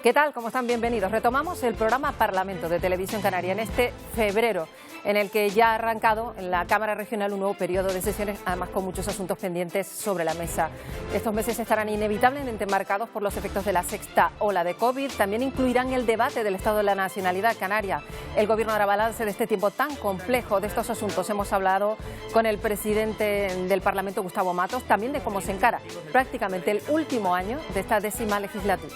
¿Qué tal? ¿Cómo están? Bienvenidos. Retomamos el programa Parlamento de Televisión Canaria en este febrero, en el que ya ha arrancado en la Cámara Regional un nuevo periodo de sesiones, además con muchos asuntos pendientes sobre la mesa. Estos meses estarán inevitablemente marcados por los efectos de la sexta ola de COVID. También incluirán el debate del estado de la nacionalidad canaria. El Gobierno hará balance de este tiempo tan complejo de estos asuntos. Hemos hablado con el presidente del Parlamento, Gustavo Matos, también de cómo se encara prácticamente el último año de esta 10ª legislatura.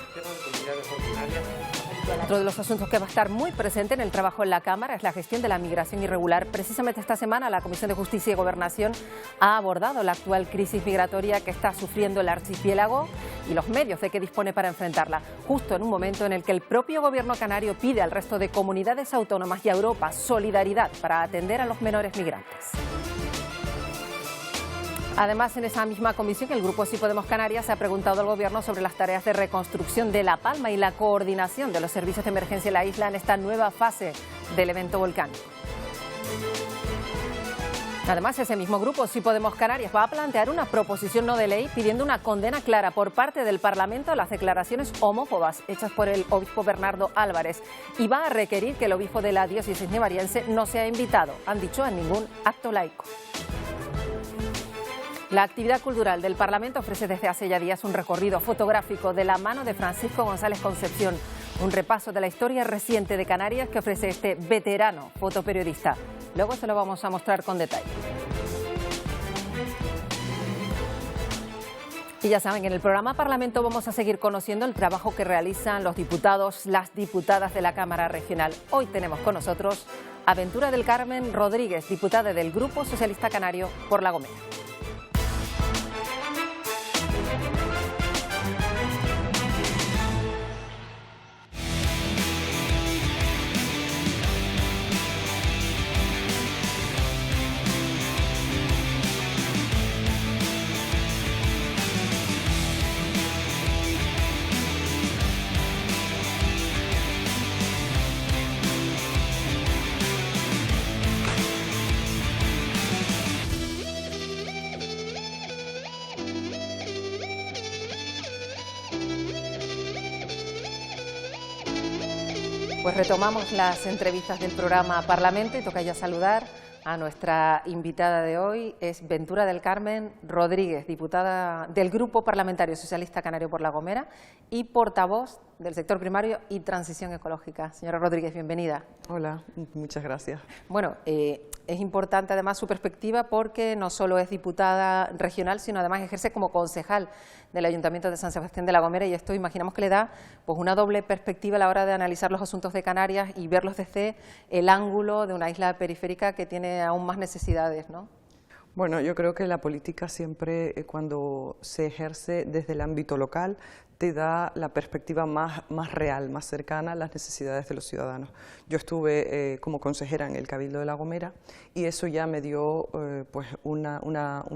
Otro de los asuntos que va a estar muy presente en el trabajo en la Cámara es la gestión de la migración irregular. Precisamente esta semana la Comisión de Justicia y Gobernación ha abordado la actual crisis migratoria que está sufriendo el archipiélago y los medios de que dispone para enfrentarla, justo en un momento en el que el propio Gobierno canario pide al resto de comunidades autónomas y a Europa solidaridad para atender a los menores migrantes. Además, en esa misma comisión, el Grupo Sí Podemos Canarias se ha preguntado al Gobierno sobre las tareas de reconstrucción de La Palma y la coordinación de los servicios de emergencia en la isla en esta nueva fase del evento volcánico. Además, ese mismo Grupo Sí Podemos Canarias va a plantear una proposición no de ley pidiendo una condena clara por parte del Parlamento a las declaraciones homófobas hechas por el obispo Bernardo Álvarez y va a requerir que el obispo de la diócesis nevariense no sea invitado, han dicho, a ningún acto laico. La actividad cultural del Parlamento ofrece desde hace ya días un recorrido fotográfico de la mano de Francisco González Concepción, un repaso de la historia reciente de Canarias que ofrece este veterano fotoperiodista. Luego se lo vamos a mostrar con detalle. Y ya saben, en el programa Parlamento vamos a seguir conociendo el trabajo que realizan los diputados, las diputadas de la Cámara Regional. Hoy tenemos con nosotros a Ventura del Carmen Rodríguez, diputada del Grupo Socialista Canario por La Gomera. Pues retomamos las entrevistas del programa Parlamento y toca ya saludar a nuestra invitada de hoy. Es Ventura del Carmen Rodríguez, diputada del Grupo Parlamentario Socialista Canario por La Gomera y portavoz del sector primario y transición ecológica. Señora Rodríguez, bienvenida. Hola, muchas gracias. Bueno, es importante además su perspectiva porque no solo es diputada regional, sino además ejerce como concejal del Ayuntamiento de San Sebastián de La Gomera y esto imaginamos que le da pues una doble perspectiva a la hora de analizar los asuntos de Canarias y verlos desde el ángulo de una isla periférica que tiene aún más necesidades, ¿no? Bueno, yo creo que la política siempre, cuando se ejerce desde el ámbito local, te da la perspectiva más real, más cercana a las necesidades de los ciudadanos. Yo estuve como consejera en el Cabildo de La Gomera y eso ya me dio pues un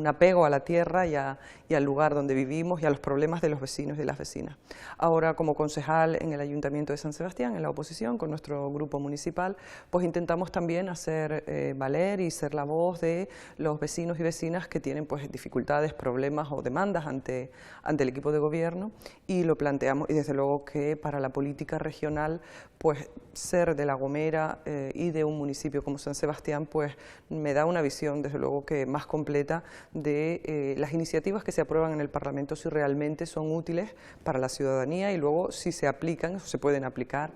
apego a la tierra y al lugar donde vivimos y a los problemas de los vecinos y de las vecinas. Ahora como concejal en el Ayuntamiento de San Sebastián, en la oposición, con nuestro grupo municipal, pues intentamos también hacer valer y ser la voz de los vecinos y vecinas que tienen pues dificultades, problemas o demandas ante el equipo de gobierno y lo planteamos, y desde luego que para la política regional pues ser de La Gomera y de un municipio como San Sebastián pues me da una visión desde luego que más completa de las iniciativas que se aprueban en el Parlamento, si realmente son útiles para la ciudadanía y luego si se aplican o se pueden aplicar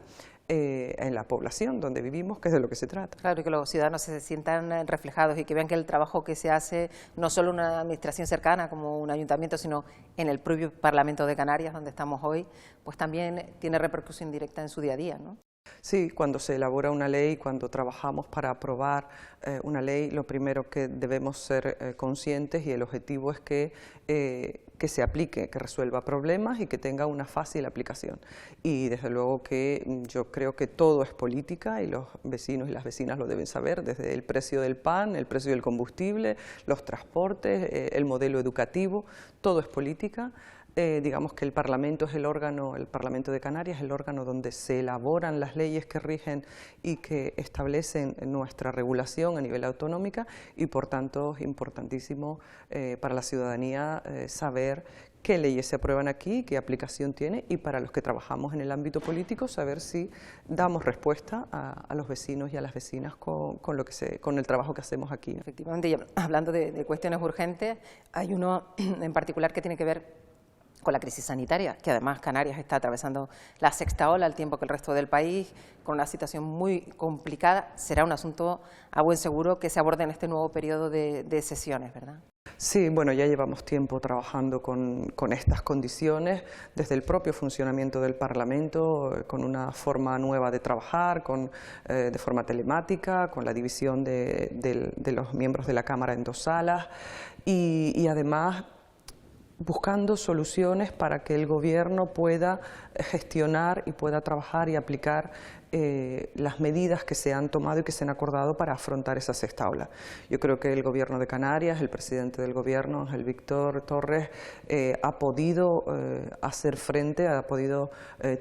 en la población donde vivimos, que es de lo que se trata. Claro, y que los ciudadanos se sientan reflejados y que vean que el trabajo que se hace, no solo en una administración cercana como un ayuntamiento, sino en el propio Parlamento de Canarias, donde estamos hoy, pues también tiene repercusión directa en su día a día, ¿no? Sí, cuando se elabora una ley, cuando trabajamos para aprobar una ley, lo primero que debemos ser conscientes y el objetivo es que se aplique, que resuelva problemas y que tenga una fácil aplicación. Y desde luego que yo creo que todo es política y los vecinos y las vecinas lo deben saber, desde el precio del pan, el precio del combustible, los transportes, el modelo educativo, todo es política. Digamos que el Parlamento es el órgano, el Parlamento de Canarias es el órgano donde se elaboran las leyes que rigen y que establecen nuestra regulación a nivel autonómica y por tanto es importantísimo para la ciudadanía saber qué leyes se aprueban aquí, qué aplicación tiene, y para los que trabajamos en el ámbito político saber si damos respuesta a los vecinos y a las vecinas con el trabajo que hacemos aquí, ¿no? Efectivamente, y hablando de cuestiones urgentes, hay uno en particular que tiene que ver con la crisis sanitaria, que además Canarias está atravesando la sexta ola al tiempo que el resto del país, con una situación muy complicada. Será un asunto a buen seguro que se aborde en este nuevo periodo de sesiones, ¿verdad? Sí, bueno, ya llevamos tiempo trabajando con estas condiciones, desde el propio funcionamiento del Parlamento, con una forma nueva de trabajar, de forma telemática, con la división de los miembros de la Cámara en 2 salas y además buscando soluciones para que el Gobierno pueda gestionar y pueda trabajar y aplicar las medidas que se han tomado y que se han acordado para afrontar esa sexta ola. Yo creo que el Gobierno de Canarias, el presidente del Gobierno, Ángel Víctor Torres, ha podido hacer frente, ha podido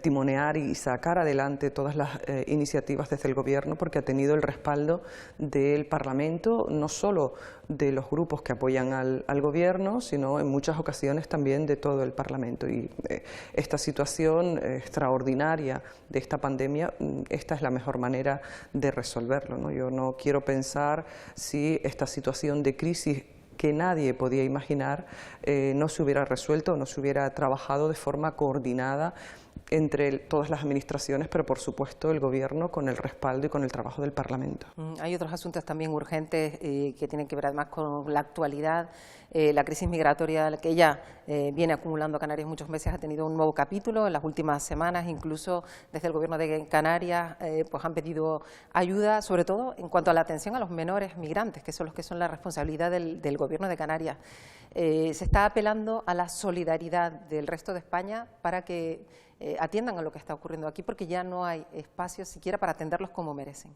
timonear y sacar adelante todas las iniciativas desde el Gobierno, porque ha tenido el respaldo del Parlamento, no solo de los grupos que apoyan al Gobierno, sino en muchas ocasiones también de todo el Parlamento. Y esta situación extraordinaria de esta pandemia, esta es la mejor manera de resolverlo, ¿no? Yo no quiero pensar si esta situación de crisis que nadie podía imaginar no se hubiera resuelto o no se hubiera trabajado de forma coordinada entre todas las administraciones, pero por supuesto el Gobierno con el respaldo y con el trabajo del Parlamento. Hay otros asuntos también urgentes que tienen que ver además con la actualidad. La crisis migratoria que ya viene acumulando Canarias muchos meses ha tenido un nuevo capítulo en las últimas semanas, incluso desde el Gobierno de Canarias pues han pedido ayuda, sobre todo en cuanto a la atención a los menores migrantes, que son la responsabilidad del Gobierno de Canarias. Se está apelando a la solidaridad del resto de España para que atiendan a lo que está ocurriendo aquí, porque ya no hay espacio siquiera para atenderlos como merecen.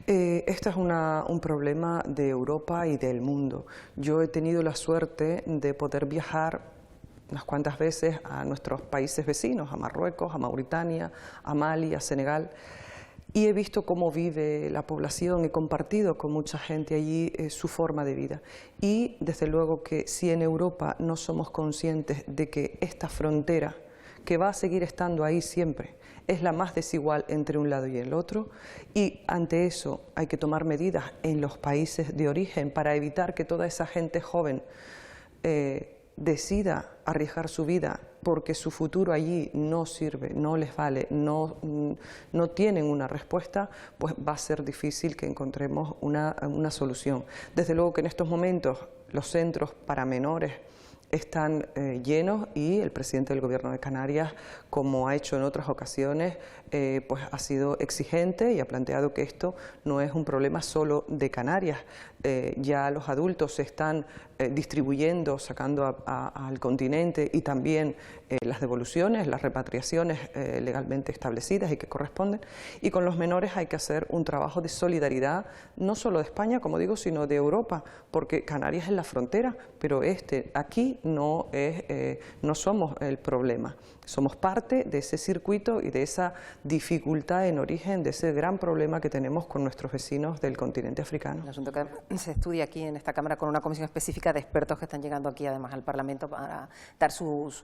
Este es un problema de Europa y del mundo. Yo he tenido la suerte de poder viajar unas cuantas veces a nuestros países vecinos, a Marruecos, a Mauritania, a Mali, a Senegal, y he visto cómo vive la población, he compartido con mucha gente allí su forma de vida. Y desde luego que si en Europa no somos conscientes de que esta frontera, que va a seguir estando ahí siempre, es la más desigual entre un lado y el otro, y ante eso hay que tomar medidas en los países de origen para evitar que toda esa gente joven decida arriesgar su vida porque su futuro allí no sirve, no les vale, no tienen una respuesta, pues va a ser difícil que encontremos una solución. Desde luego que en estos momentos los centros para menores están llenos y el presidente del Gobierno de Canarias, como ha hecho en otras ocasiones, pues ha sido exigente y ha planteado que esto no es un problema solo de Canarias. Ya los adultos se están distribuyendo, sacando al continente, y también las devoluciones, las repatriaciones legalmente establecidas y que corresponden. Y con los menores hay que hacer un trabajo de solidaridad, no solo de España, como digo, sino de Europa, porque Canarias es la frontera, pero aquí no somos el problema. Somos parte de ese circuito y de esa dificultad en origen, de ese gran problema que tenemos con nuestros vecinos del continente africano. Un asunto que se estudia aquí en esta Cámara con una comisión específica de expertos que están llegando aquí además al Parlamento para dar sus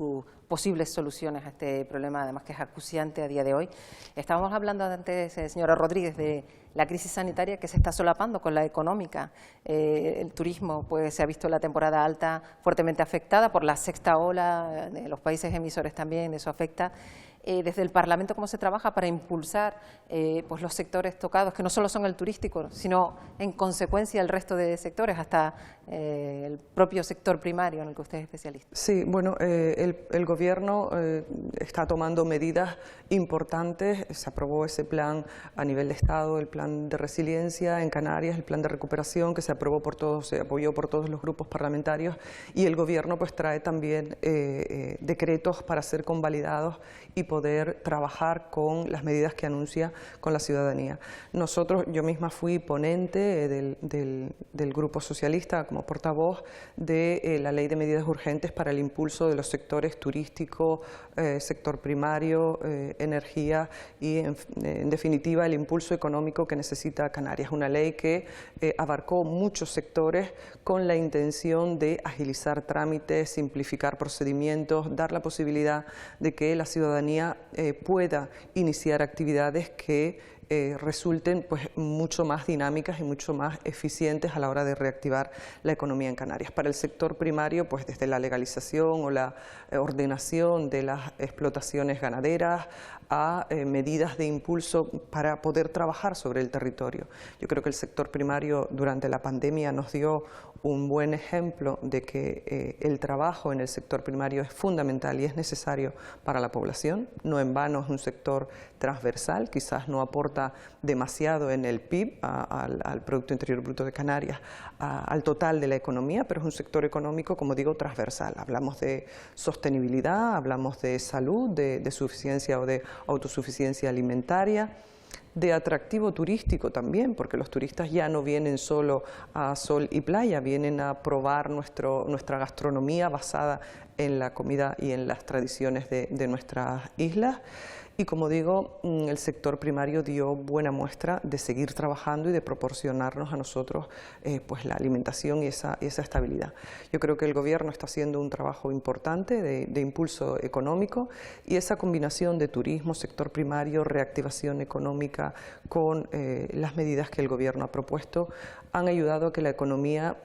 posibles soluciones a este problema, además que es acuciante a día de hoy. Estábamos hablando antes, señora Rodríguez, de la crisis sanitaria que se está solapando con la económica. El turismo pues se ha visto en la temporada alta fuertemente afectada por la sexta ola, de los países emisores también, eso afecta. Desde el Parlamento, ¿cómo se trabaja para impulsar pues los sectores tocados, que no solo son el turístico, sino en consecuencia el resto de sectores, hasta el propio sector primario en el que usted es especialista? Sí, bueno, el Gobierno está tomando medidas importantes. Se aprobó ese plan a nivel de Estado, el plan de resiliencia en Canarias, el plan de recuperación que se aprobó por todos, se apoyó por todos los grupos parlamentarios, y el Gobierno pues trae también decretos para ser convalidados y poder trabajar con las medidas que anuncia con la ciudadanía. Nosotros, yo misma fui ponente del Grupo Socialista como portavoz de la Ley de Medidas Urgentes para el impulso de los sectores turístico, sector primario, energía y, en definitiva, el impulso económico que necesita Canarias. Una ley que abarcó muchos sectores con la intención de agilizar trámites, simplificar procedimientos, dar la posibilidad de que la ciudadanía pueda iniciar actividades que resulten pues mucho más dinámicas y mucho más eficientes a la hora de reactivar la economía en Canarias. Para el sector primario, pues desde la legalización o la ordenación de las explotaciones ganaderas a medidas de impulso para poder trabajar sobre el territorio. Yo creo que el sector primario durante la pandemia nos dio un buen ejemplo de que el trabajo en el sector primario es fundamental y es necesario para la población. No en vano es un sector transversal, quizás no aporta demasiado en el PIB, al Producto Interior Bruto de Canarias, al total de la economía, pero es un sector económico, como digo, transversal. Hablamos de sostenibilidad, hablamos de salud, de suficiencia o de autosuficiencia alimentaria, de atractivo turístico también, porque los turistas ya no vienen solo a sol y playa, vienen a probar nuestra gastronomía basada en la comida y en las tradiciones de nuestras islas. Y como digo, el sector primario dio buena muestra de seguir trabajando y de proporcionarnos a nosotros pues la alimentación y esa estabilidad. Yo creo que el Gobierno está haciendo un trabajo importante de impulso económico y esa combinación de turismo, sector primario, reactivación económica con las medidas que el Gobierno ha propuesto han ayudado a que la economía.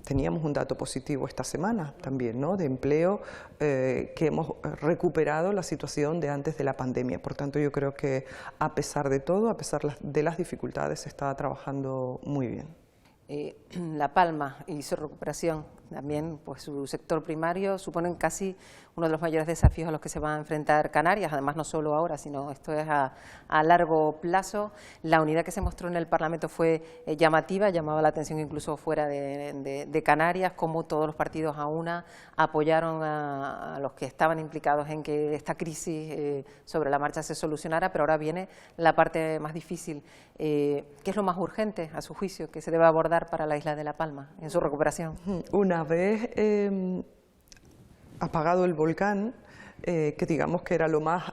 Teníamos un dato positivo esta semana también, ¿no?, de empleo, que hemos recuperado la situación de antes de la pandemia. Por tanto, yo creo que a pesar de todo, a pesar de las dificultades, se está trabajando muy bien. La Palma y su recuperación, también pues su sector primario, suponen casi uno de los mayores desafíos a los que se va a enfrentar Canarias, además no solo ahora, sino esto es a largo plazo. La unidad que se mostró en el Parlamento fue llamativa, llamaba la atención incluso fuera de Canarias, como todos los partidos a una apoyaron a los que estaban implicados en que esta crisis sobre la marcha se solucionara, pero ahora viene la parte más difícil. ¿Qué es lo más urgente, a su juicio, que se debe abordar para la isla de La Palma en su recuperación? Una vez apagado el volcán, que digamos que era lo más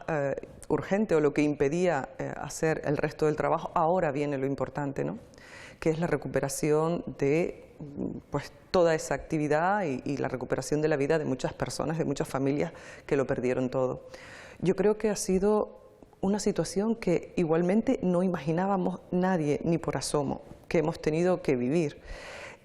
urgente o lo que impedía hacer el resto del trabajo, ahora viene lo importante, ¿no?, que es la recuperación de pues toda esa actividad y la recuperación de la vida de muchas personas, de muchas familias que lo perdieron todo. Yo creo que ha sido una situación que igualmente no imaginábamos nadie, ni por asomo, que hemos tenido que vivir.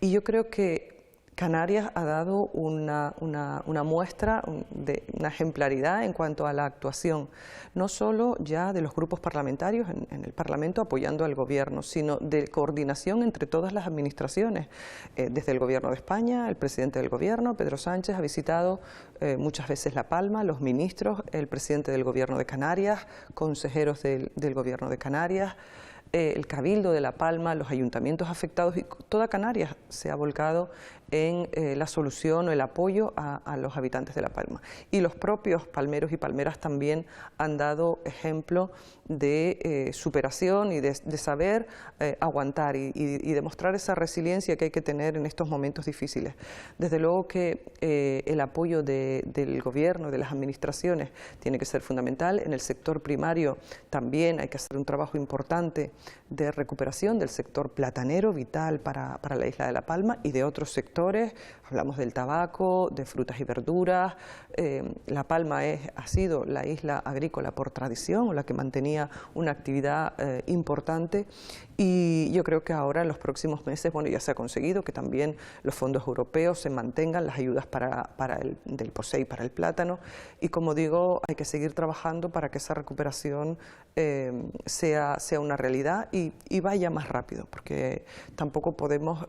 Y yo creo que Canarias ha dado una muestra de una ejemplaridad en cuanto a la actuación, no solo ya de los grupos parlamentarios en el Parlamento apoyando al Gobierno, sino de coordinación entre todas las administraciones. Desde el Gobierno de España, el presidente del Gobierno, Pedro Sánchez, ha visitado muchas veces La Palma, los ministros, el presidente del Gobierno de Canarias, consejeros del Gobierno de Canarias, el Cabildo de La Palma, los ayuntamientos afectados, y toda Canarias se ha volcado en la solución o el apoyo a los habitantes de La Palma. Y los propios palmeros y palmeras también han dado ejemplo de superación y de saber aguantar y demostrar esa resiliencia que hay que tener en estos momentos difíciles. Desde luego que el apoyo del Gobierno, de las administraciones, tiene que ser fundamental. En el sector primario también hay que hacer un trabajo importante de recuperación del sector platanero, vital para la isla de La Palma, y de otros sectores. Hablamos del tabaco, de frutas y verduras. La Palma ha sido la isla agrícola por tradición, o la que mantenía una actividad importante, y yo creo que ahora en los próximos meses, bueno, ya se ha conseguido que también los fondos europeos se mantengan, las ayudas del POSEI para el plátano, y como digo, hay que seguir trabajando para que esa recuperación sea una realidad y vaya más rápido, porque tampoco podemos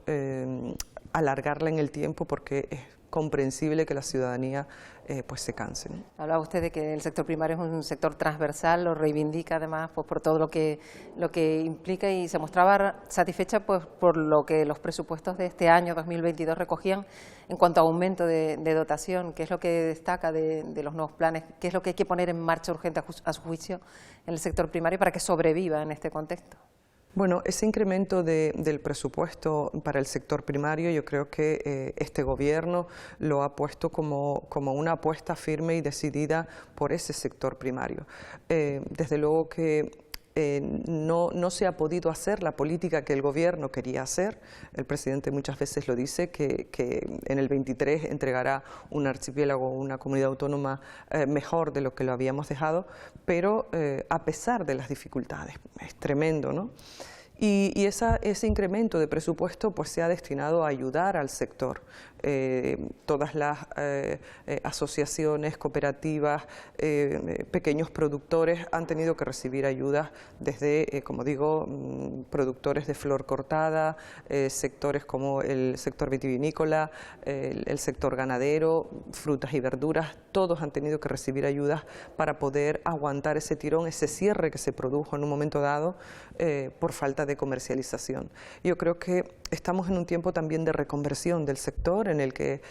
alargarla en el tiempo, porque comprensible que la ciudadanía pues se canse, ¿no? Hablaba usted de que el sector primario es un sector transversal, lo reivindica además pues, por todo lo que implica, y se mostraba satisfecha pues, por lo que los presupuestos de este año 2022 recogían en cuanto a aumento de dotación. ¿Qué es lo que destaca de los nuevos planes? ¿Qué es lo que hay que poner en marcha urgente a su juicio en el sector primario para que sobreviva en este contexto? Bueno, ese incremento del presupuesto para el sector primario, yo creo que este gobierno lo ha puesto como una apuesta firme y decidida por ese sector primario. Desde luego que no se ha podido hacer la política que el gobierno quería hacer. El presidente muchas veces lo dice, que en el 23 entregará un archipiélago, una comunidad autónoma mejor de lo que lo habíamos dejado, pero a pesar de las dificultades, es tremendo, ¿no? Y ese incremento de presupuesto pues, se ha destinado a ayudar al sector. Todas las asociaciones, cooperativas, pequeños productores han tenido que recibir ayudas desde, como digo, productores de flor cortada, sectores como el sector vitivinícola, el sector ganadero, frutas y verduras, todos han tenido que recibir ayudas para poder aguantar ese tirón, ese cierre que se produjo en un momento dado por falta de comercialización. Yo creo que estamos en un tiempo también de reconversión del sector, en el que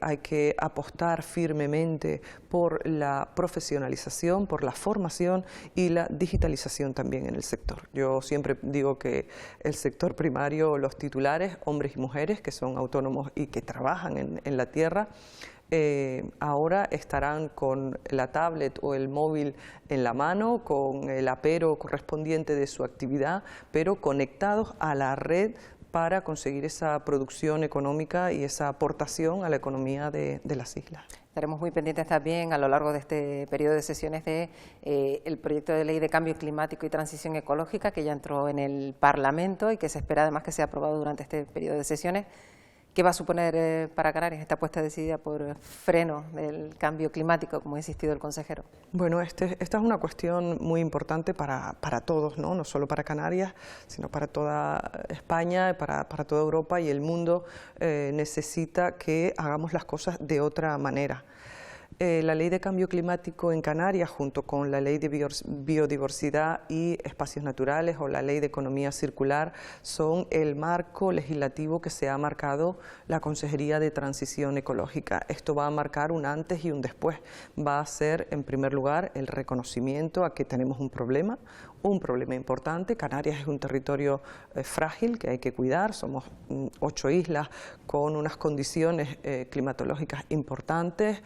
hay que apostar firmemente por la profesionalización, por la formación y la digitalización también en el sector. Yo siempre digo que el sector primario, los titulares, hombres y mujeres que son autónomos y que trabajan en la tierra, ahora estarán con la tablet o el móvil en la mano, con el apero correspondiente de su actividad, pero conectados a la red para conseguir esa producción económica y esa aportación a la economía de las islas. Estaremos muy pendientes también a lo largo de este periodo de sesiones de el proyecto de ley de cambio climático y transición ecológica, que ya entró en el Parlamento y que se espera además que sea aprobado durante este periodo de sesiones. ¿Qué va a suponer para Canarias esta apuesta decidida por freno del cambio climático, como ha insistido el consejero? Bueno, esta es una cuestión muy importante para todos, ¿no? No solo para Canarias, sino para toda España, para toda Europa, y el mundo necesita que hagamos las cosas de otra manera. La ley de cambio climático en Canarias, junto con la ley de biodiversidad y espacios naturales o la ley de economía circular, son el marco legislativo que se ha marcado la Consejería de Transición Ecológica. Esto va a marcar un antes y un después. Va a ser, en primer lugar, el reconocimiento a que tenemos un problema importante. Canarias es un territorio frágil que hay que cuidar. Somos 8 islas con unas condiciones climatológicas importantes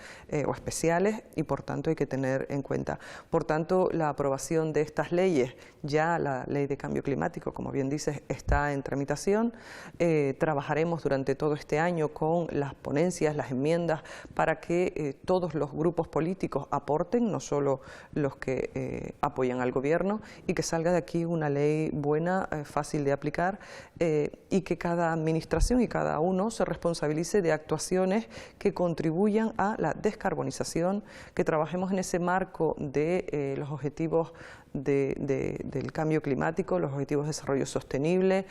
o especiales, y por tanto hay que tener en cuenta. Por tanto, la aprobación de estas leyes, ya la ley de cambio climático, como bien dices, está en tramitación. Trabajaremos durante todo este año con las ponencias, las enmiendas, para que todos los grupos políticos aporten, no solo los que apoyan al gobierno, y que salga de aquí una ley buena, fácil de aplicar, y que cada administración y cada uno se responsabilice de actuaciones que contribuyan a la descarbonización, que trabajemos en ese marco de los objetivos del cambio climático, los objetivos de desarrollo sostenible,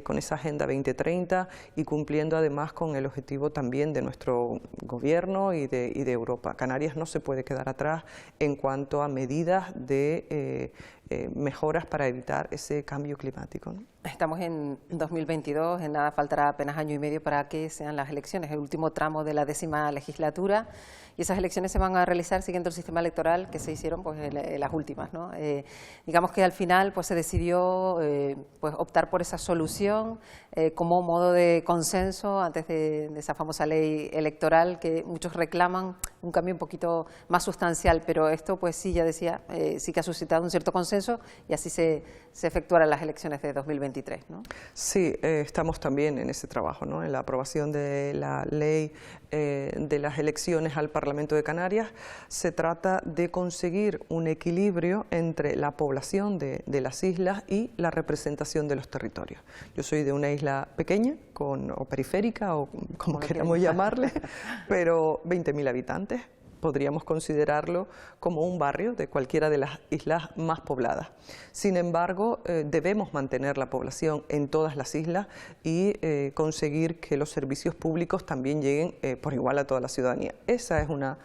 con esa Agenda 2030, y cumpliendo además con el objetivo también de nuestro gobierno y de Europa. Canarias no se puede quedar atrás en cuanto a medidas de mejoras para evitar ese cambio climático, ¿no? Estamos en 2022, en nada faltará apenas año y medio para que sean las elecciones, el último tramo de la 10ª legislatura, y esas elecciones se van a realizar siguiendo el sistema electoral que se hicieron pues, las últimas, ¿no? Digamos que al final pues, se decidió pues, optar por esa solución como modo de consenso antes de esa famosa ley electoral, que muchos reclaman un cambio un poquito más sustancial, pero esto pues sí, ya decía, sí que ha suscitado un cierto consenso, y así se efectuarán las elecciones de 2023, ¿no? Sí, estamos también en ese trabajo, ¿no? En la aprobación de la ley de las elecciones al Parlamento de Canarias. Se trata de conseguir un equilibrio entre la población de las islas y la representación de los territorios. Yo soy de una isla pequeña, o periférica, o como queramos llamarle, pero 20.000 habitantes. podríamos considerarlo como un barrio de cualquiera de las islas más pobladas. Sin embargo, debemos mantener la población en todas las islas y conseguir que los servicios públicos también lleguen por igual a toda la ciudadanía. Esa es una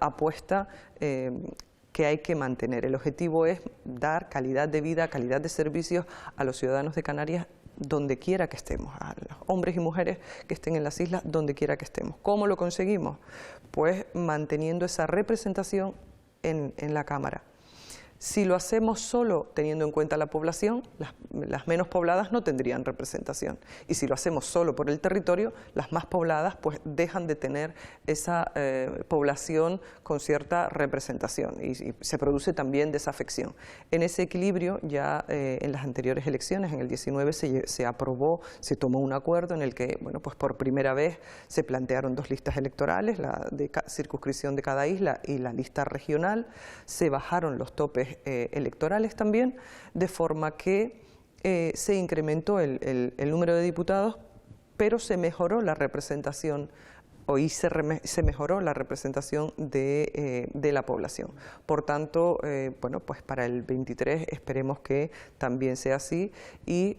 apuesta que hay que mantener. El objetivo es dar calidad de vida, calidad de servicios a los ciudadanos de Canarias donde quiera que estemos, a los hombres y mujeres que estén en las islas donde quiera que estemos. ¿Cómo lo conseguimos? Pues manteniendo esa representación en la Cámara. Si lo hacemos solo teniendo en cuenta la población, las menos pobladas no tendrían representación. Y si lo hacemos solo por el territorio, las más pobladas pues dejan de tener esa población con cierta representación y se produce también desafección. En ese equilibrio ya en las anteriores elecciones, en el 19, se aprobó, se tomó un acuerdo en el que bueno, pues por primera vez se plantearon 2 listas electorales, la de circunscripción de cada isla y la lista regional, se bajaron los topes electorales también, de forma que se incrementó el número de diputados, pero se mejoró la representación se mejoró la representación de la población. Por tanto, bueno, pues para el 23 esperemos que también sea así y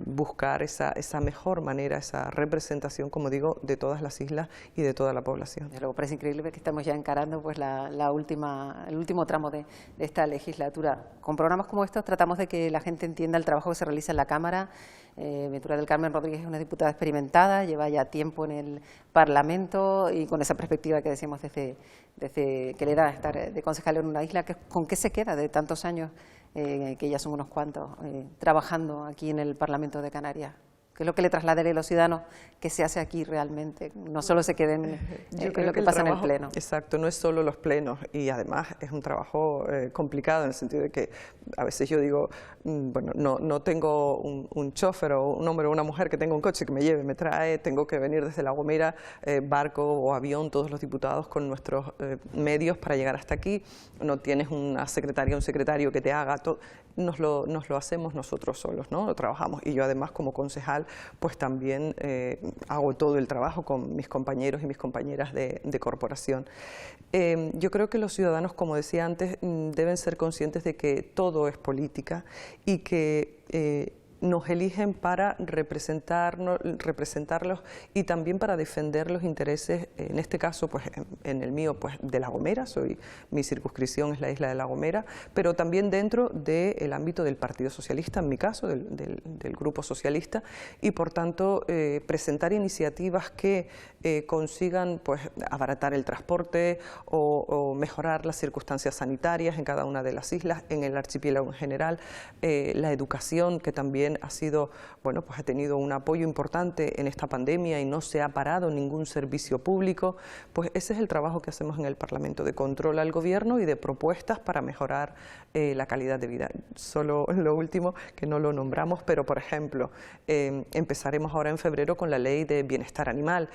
buscar esa mejor manera, esa representación, como digo, de todas las islas y de toda la población. Desde luego, parece increíble que estamos ya encarando pues el último tramo de esta legislatura. Con programas como estos tratamos de que la gente entienda el trabajo que se realiza en la Cámara. Ventura del Carmen Rodríguez es una diputada experimentada, lleva ya tiempo en el Parlamento y con esa perspectiva que decíamos desde que le da estar de concejal en una isla, ¿con qué se queda de tantos años, que ya son unos cuantos, trabajando aquí en el Parlamento de Canarias? ¿Qué es lo que le trasladaré a los ciudadanos que se hace aquí realmente? No solo se queden en lo que pasa en el Pleno. Exacto, no es solo los plenos y además es un trabajo complicado en el sentido de que a veces yo digo, bueno, no tengo un chofer o un hombre o una mujer que tenga un coche que me lleve, me trae, tengo que venir desde La Gomera, barco o avión, todos los diputados con nuestros medios para llegar hasta aquí. No tienes una secretaria, un secretario que te haga todo. Nos lo hacemos nosotros solos, ¿no? Lo trabajamos y yo además como concejal pues también hago todo el trabajo con mis compañeros y mis compañeras de corporación. Yo creo que los ciudadanos, como decía antes, deben ser conscientes de que todo es política y que nos eligen para representarlos y también para defender los intereses, en este caso, pues en el mío, pues de La Gomera, mi circunscripción es la isla de La Gomera, pero también dentro del ámbito del Partido Socialista, en mi caso, del Grupo Socialista, y por tanto presentar iniciativas que consigan pues abaratar el transporte o mejorar las circunstancias sanitarias en cada una de las islas, en el archipiélago en general, la educación, que también ha sido, bueno, pues ha tenido un apoyo importante en esta pandemia y no se ha parado ningún servicio público. Pues ese es el trabajo que hacemos en el Parlamento, de control al gobierno y de propuestas para mejorar la calidad de vida. Solo lo último, que no lo nombramos, pero por ejemplo, empezaremos ahora en febrero con la ley de bienestar animal.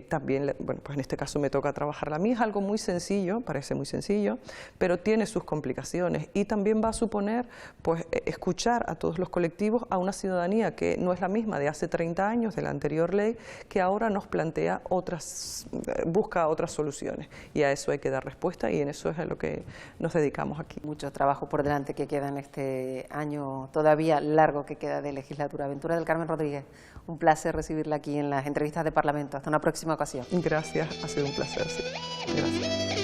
También, bueno, pues en este caso me toca trabajarla a mí. Es algo muy sencillo, parece muy sencillo, pero tiene sus complicaciones y también va a suponer pues escuchar a todos los colectivos, a una ciudadanía que no es la misma de hace 30 años, de la anterior ley, que ahora nos plantea busca otras soluciones, y a eso hay que dar respuesta y en eso es a lo que nos dedicamos aquí. Mucho trabajo por delante que queda en este año todavía largo que queda de legislatura. Ventura del Carmen Rodríguez, un placer recibirla aquí en las entrevistas de Parlamento. Hasta una próxima ocasión. Gracias, ha sido un placer, sí. Gracias.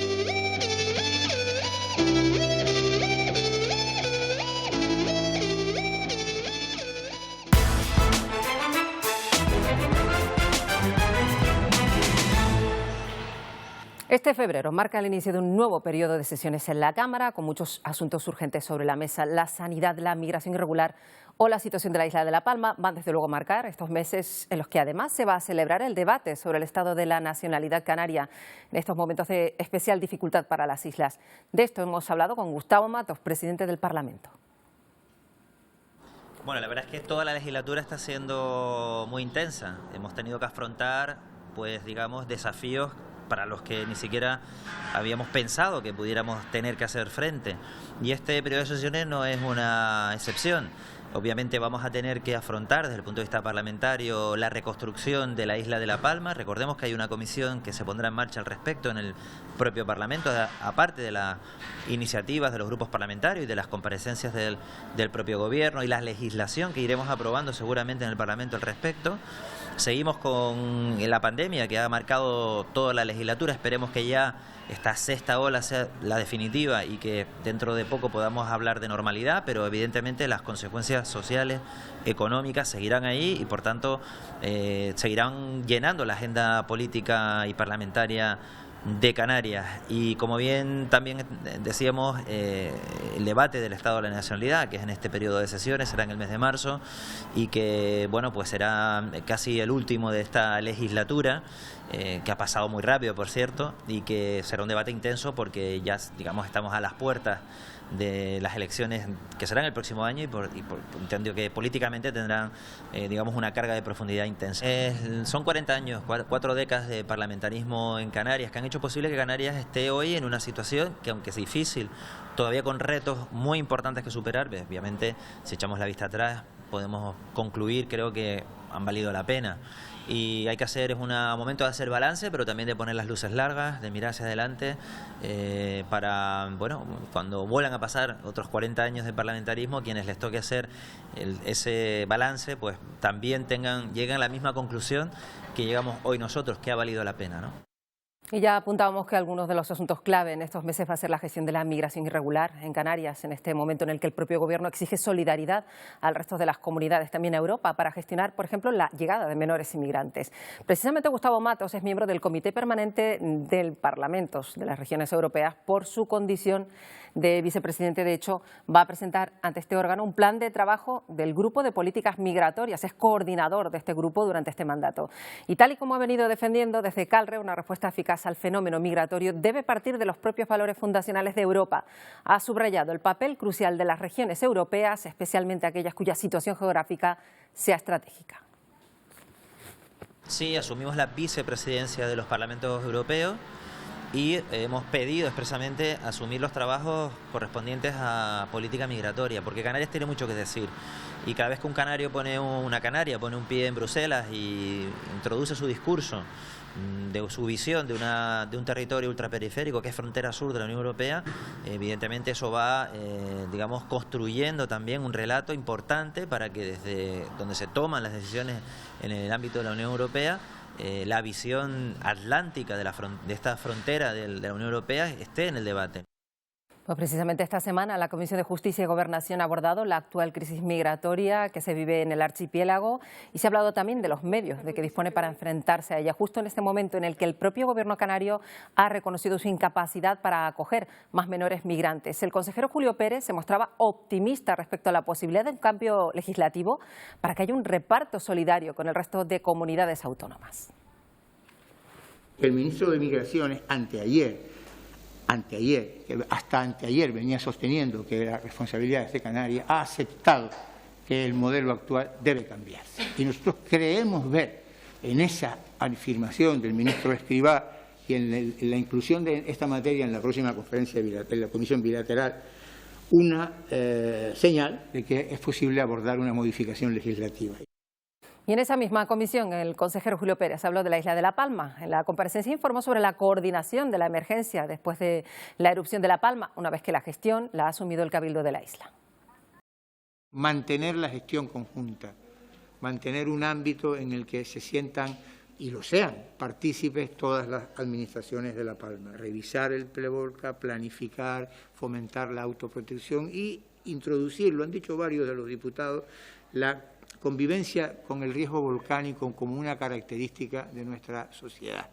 Este febrero marca el inicio de un nuevo periodo de sesiones en la Cámara, con muchos asuntos urgentes sobre la mesa. La sanidad, la migración irregular o la situación de la isla de La Palma van desde luego a marcar estos meses en los que además se va a celebrar el debate sobre el estado de la nacionalidad canaria en estos momentos de especial dificultad para las islas. De esto hemos hablado con Gustavo Matos, presidente del Parlamento. Bueno, la verdad es que toda la legislatura está siendo muy intensa. Hemos tenido que afrontar, pues digamos, desafíos para los que ni siquiera habíamos pensado que pudiéramos tener que hacer frente. Y este periodo de sesiones no es una excepción. Obviamente vamos a tener que afrontar desde el punto de vista parlamentario la reconstrucción de la isla de La Palma. Recordemos que hay una comisión que se pondrá en marcha al respecto en el propio Parlamento, aparte de las iniciativas de los grupos parlamentarios y de las comparecencias del propio gobierno y la legislación que iremos aprobando seguramente en el Parlamento al respecto. Seguimos con la pandemia que ha marcado toda la legislatura. Esperemos que ya esta sexta ola sea la definitiva y que dentro de poco podamos hablar de normalidad, pero evidentemente las consecuencias sociales, económicas seguirán ahí y por tanto seguirán llenando la agenda política y parlamentaria de Canarias. Y como bien también decíamos, el debate del Estado de la Nacionalidad, que es en este periodo de sesiones, será en el mes de marzo y que bueno, pues será casi el último de esta legislatura, que ha pasado muy rápido, por cierto, y que será un debate intenso porque ya, digamos, estamos a las puertas de las elecciones que serán el próximo año y entiendo que políticamente tendrán, digamos, una carga de profundidad intensa. Son 40 años, 4 décadas de parlamentarismo en Canarias que han hecho posible que Canarias esté hoy en una situación que, aunque es difícil, todavía con retos muy importantes que superar. Obviamente, si echamos la vista atrás, podemos concluir, creo que han valido la pena. Y hay que hacer, es un momento de hacer balance, pero también de poner las luces largas, de mirar hacia adelante, para, bueno, cuando vuelvan a pasar otros 40 años de parlamentarismo, quienes les toque hacer ese balance, pues también lleguen a la misma conclusión que llegamos hoy nosotros, que ha valido la pena, ¿no? Y ya apuntábamos que algunos de los asuntos clave en estos meses va a ser la gestión de la migración irregular en Canarias, en este momento en el que el propio gobierno exige solidaridad al resto de las comunidades, también a Europa, para gestionar, por ejemplo, la llegada de menores inmigrantes. Precisamente Gustavo Matos es miembro del Comité Permanente del Parlamento de las Regiones Europeas por su condición de vicepresidente. De hecho, va a presentar ante este órgano un plan de trabajo del Grupo de Políticas Migratorias. Es coordinador de este grupo durante este mandato. Y tal y como ha venido defendiendo desde CALRE, una respuesta eficaz al fenómeno migratorio debe partir de los propios valores fundacionales de Europa. Ha subrayado el papel crucial de las regiones europeas, especialmente aquellas cuya situación geográfica sea estratégica. Sí, asumimos la vicepresidencia de los parlamentos europeos y hemos pedido expresamente asumir los trabajos correspondientes a política migratoria, porque Canarias tiene mucho que decir. Y cada vez que un canario pone un pie en Bruselas y introduce su discurso de su visión de un territorio ultraperiférico que es frontera sur de la Unión Europea, evidentemente eso va, digamos, construyendo también un relato importante para que desde donde se toman las decisiones en el ámbito de la Unión Europea, la visión atlántica de esta frontera de la Unión Europea esté en el debate. Pues precisamente esta semana la Comisión de Justicia y Gobernación ha abordado la actual crisis migratoria que se vive en el archipiélago y se ha hablado también de los medios de que dispone para enfrentarse a ella, justo en este momento en el que el propio gobierno canario ha reconocido su incapacidad para acoger más menores migrantes. El consejero Julio Pérez se mostraba optimista respecto a la posibilidad de un cambio legislativo para que haya un reparto solidario con el resto de comunidades autónomas. El ministro de Migraciones hasta anteayer venía sosteniendo que la responsabilidad de Canarias, ha aceptado que el modelo actual debe cambiarse. Y nosotros creemos ver en esa afirmación del ministro Escrivá y en la inclusión de esta materia en la próxima conferencia de la Comisión Bilateral una señal de que es posible abordar una modificación legislativa. Y en esa misma comisión, el consejero Julio Pérez habló de la isla de La Palma. En la comparecencia informó sobre la coordinación de la emergencia después de la erupción de La Palma, una vez que la gestión la ha asumido el Cabildo de la isla. Mantener la gestión conjunta, mantener un ámbito en el que se sientan y lo sean partícipes todas las administraciones de La Palma. Revisar el PLEVOLCA, planificar, fomentar la autoprotección y introducir, lo han dicho varios de los diputados, la convivencia con el riesgo volcánico como una característica de nuestra sociedad.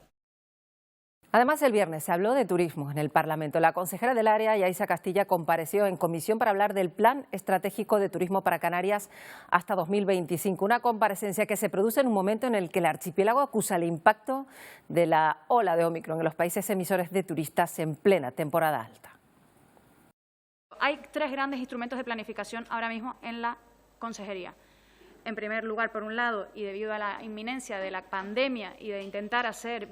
Además, el viernes se habló de turismo en el Parlamento. La consejera del área, Yaisa Castilla, compareció en comisión para hablar del Plan Estratégico de Turismo para Canarias hasta 2025. Una comparecencia que se produce en un momento en el que el archipiélago acusa el impacto de la ola de Ómicron en los países emisores de turistas en plena temporada alta. Hay 3 grandes instrumentos de planificación ahora mismo en la consejería. en primer lugar, por un lado, y debido a la inminencia de la pandemia y de intentar hacer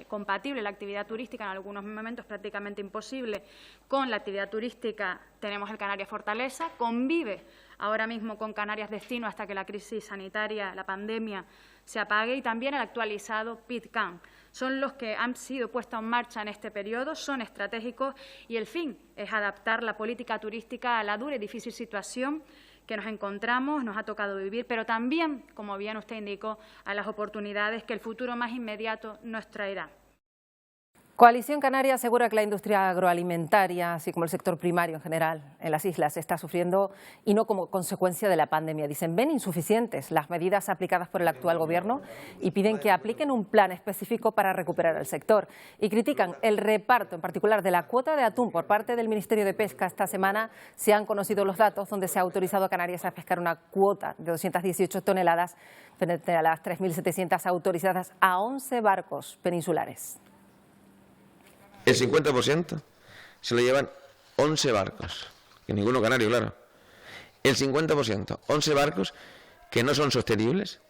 compatible la actividad turística, en algunos momentos prácticamente imposible, con la actividad turística, tenemos el Canarias Fortaleza, convive ahora mismo con Canarias Destino hasta que la crisis sanitaria, la pandemia, se apague, y también el actualizado PITCAN. Son los que han sido puestos en marcha en este periodo, son estratégicos y el fin es adaptar la política turística a la dura y difícil situación que nos encontramos, nos ha tocado vivir, pero también, como bien usted indicó, a las oportunidades que el futuro más inmediato nos traerá. Coalición Canaria asegura que la industria agroalimentaria, así como el sector primario en general en las islas, está sufriendo y no como consecuencia de la pandemia. Dicen, ven insuficientes las medidas aplicadas por el actual Gobierno y piden que apliquen un plan específico para recuperar el sector. Y critican el reparto, en particular de la cuota de atún por parte del Ministerio de Pesca. Esta semana se han conocido los datos donde se ha autorizado a Canarias a pescar una cuota de 218 toneladas frente a las 3.700 autorizadas a 11 barcos peninsulares. El 50% se lo llevan 11 barcos, que ninguno canario, claro. El 50%, 11 barcos que no son sostenibles,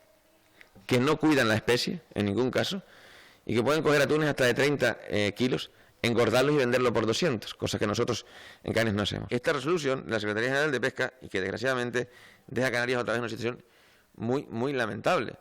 que no cuidan la especie en ningún caso y que pueden coger atunes hasta de 30 kilos, engordarlos y venderlos por 200, cosas que nosotros en Canarias no hacemos. Esta resolución de la Secretaría General de Pesca, y que desgraciadamente deja a Canarias otra vez en una situación muy lamentable.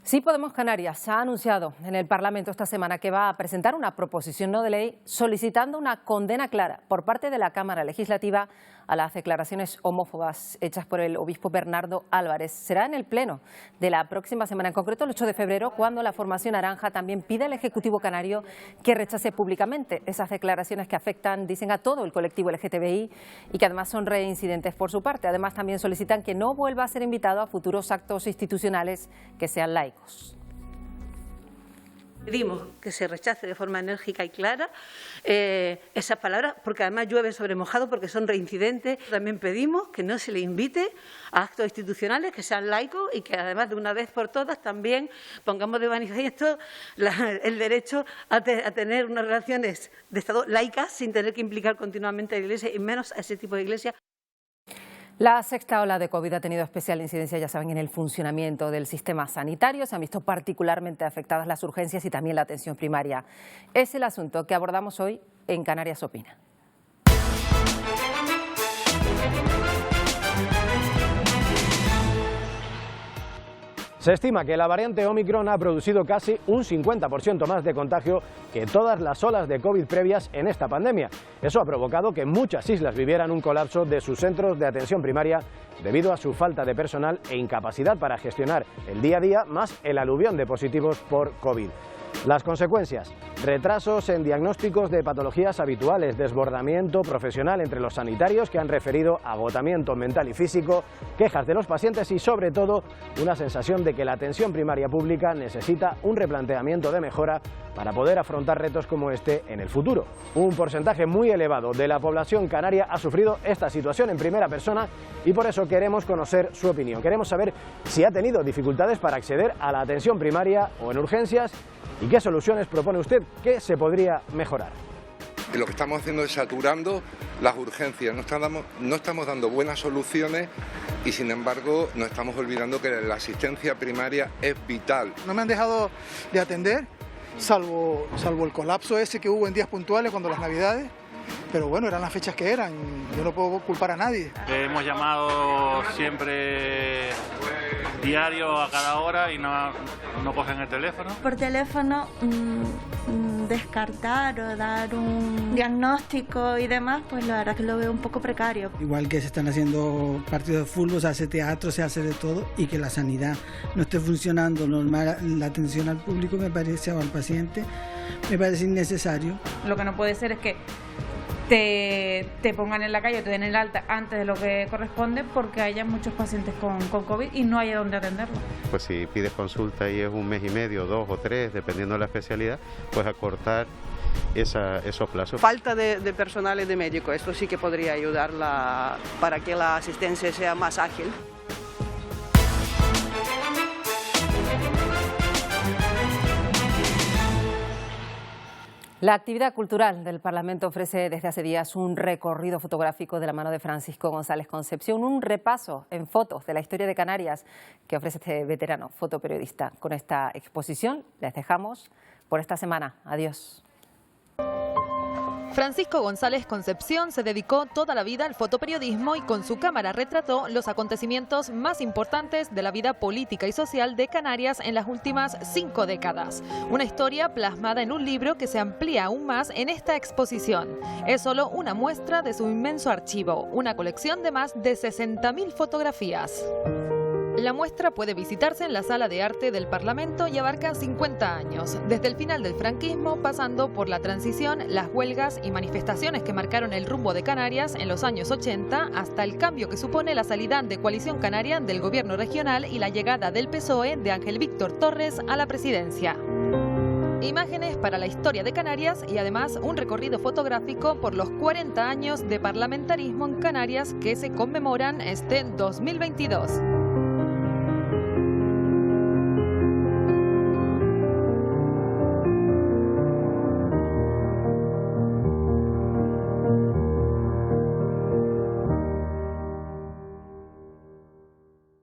Sí Podemos Canarias ha anunciado en el Parlamento esta semana que va a presentar una proposición no de ley solicitando una condena clara por parte de la Cámara Legislativa a las declaraciones homófobas hechas por el obispo Bernardo Álvarez. Será en el pleno de la próxima semana, en concreto el 8 de febrero, cuando la formación naranja también pide al Ejecutivo canario que rechace públicamente esas declaraciones que afectan, dicen, a todo el colectivo LGTBI y que además son reincidentes por su parte. Además, también solicitan que no vuelva a ser invitado a futuros actos institucionales que sean laicos. Pedimos que se rechace de forma enérgica y clara esas palabras, porque además llueve sobre mojado, porque son reincidentes. También pedimos que no se le invite a actos institucionales que sean laicos y que además de una vez por todas también pongamos de manifiesto el derecho a tener unas relaciones de Estado laicas sin tener que implicar continuamente a la Iglesia y menos a ese tipo de Iglesia. La sexta ola de COVID ha tenido especial incidencia, ya saben, en el funcionamiento del sistema sanitario. Se han visto particularmente afectadas las urgencias y también la atención primaria. Es el asunto que abordamos hoy en Canarias Opina. Se estima que la variante Omicron ha producido casi un 50% más de contagio que todas las olas de COVID previas en esta pandemia. Eso ha provocado que muchas islas vivieran un colapso de sus centros de atención primaria debido a su falta de personal e incapacidad para gestionar el día a día, más el aluvión de positivos por COVID. Las consecuencias: retrasos en diagnósticos de patologías habituales, desbordamiento profesional entre los sanitarios que han referido agotamiento mental y físico, quejas de los pacientes y, sobre todo, una sensación de que la atención primaria pública necesita un replanteamiento de mejora para poder afrontar retos como este en el futuro. Un porcentaje muy elevado de la población canaria ha sufrido esta situación en primera persona y por eso queremos conocer su opinión. Queremos saber si ha tenido dificultades para acceder a la atención primaria o en urgencias y qué soluciones propone usted que se podría mejorar. Lo que estamos haciendo es saturando las urgencias, no estamos dando buenas soluciones y sin embargo nos estamos olvidando que la asistencia primaria es vital. No me han dejado de atender, salvo el colapso ese que hubo en días puntuales cuando las Navidades, pero bueno, eran las fechas que eran, yo no puedo culpar a nadie. Hemos llamado siempre diario a cada hora y no cogen el teléfono. Por teléfono descartar o dar un diagnóstico y demás, pues la verdad que lo veo un poco precario. Igual que se están haciendo partidos de fútbol, se hace teatro, se hace de todo y que la sanidad no esté funcionando normal, la atención al público me parece, o al paciente, me parece innecesario. Lo que no puede ser es que te pongan en la calle o te den el alta antes de lo que corresponde porque haya muchos pacientes con COVID y no haya dónde atenderlos. Pues si pides consulta y es un mes y medio, 2 o 3, dependiendo de la especialidad, pues acortar esos plazos. Falta de personal y de médico, esto sí que podría ayudar para que la asistencia sea más ágil. La actividad cultural del Parlamento ofrece desde hace días un recorrido fotográfico de la mano de Francisco González Concepción, un repaso en fotos de la historia de Canarias que ofrece este veterano fotoperiodista. Con esta exposición les dejamos por esta semana. Adiós. Francisco González Concepción se dedicó toda la vida al fotoperiodismo y con su cámara retrató los acontecimientos más importantes de la vida política y social de Canarias en las últimas 5 décadas. Una historia plasmada en un libro que se amplía aún más en esta exposición. Es solo una muestra de su inmenso archivo, una colección de más de 60.000 fotografías. La muestra puede visitarse en la Sala de Arte del Parlamento y abarca 50 años, desde el final del franquismo, pasando por la transición, las huelgas y manifestaciones que marcaron el rumbo de Canarias en los años 80, hasta el cambio que supone la salida de Coalición Canaria del gobierno regional y la llegada del PSOE de Ángel Víctor Torres a la presidencia. Imágenes para la historia de Canarias y además un recorrido fotográfico por los 40 años de parlamentarismo en Canarias que se conmemoran este 2022.